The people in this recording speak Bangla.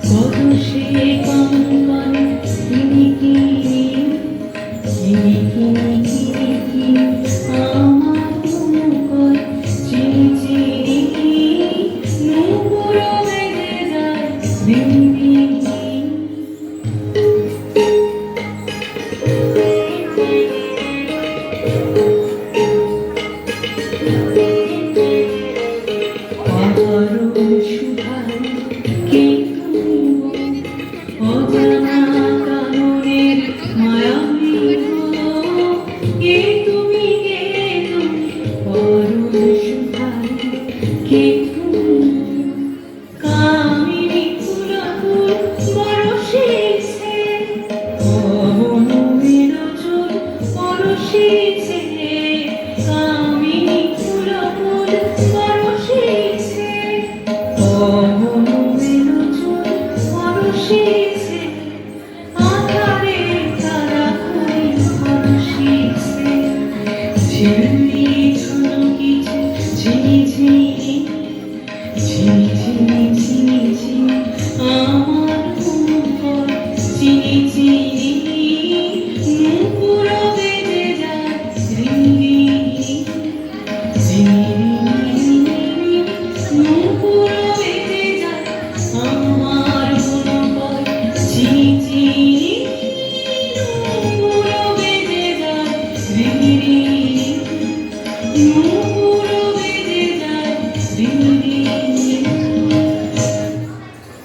পরশে কঙ্কন কিনিকিনি কিনিকিনি আমার মুখর চিরচিরি নূপুর বেজে যায় বিনি অধরণ সুধায় কে অজানা কাননের মায়াবী কে তুমি অরুণ সুধায় কে কামিনী ফুলফুল বরষেছে পবন বিলোচন পরশেছে কামিনী ফুলফুল বরষেছে পবন বিলোচন পরশেছে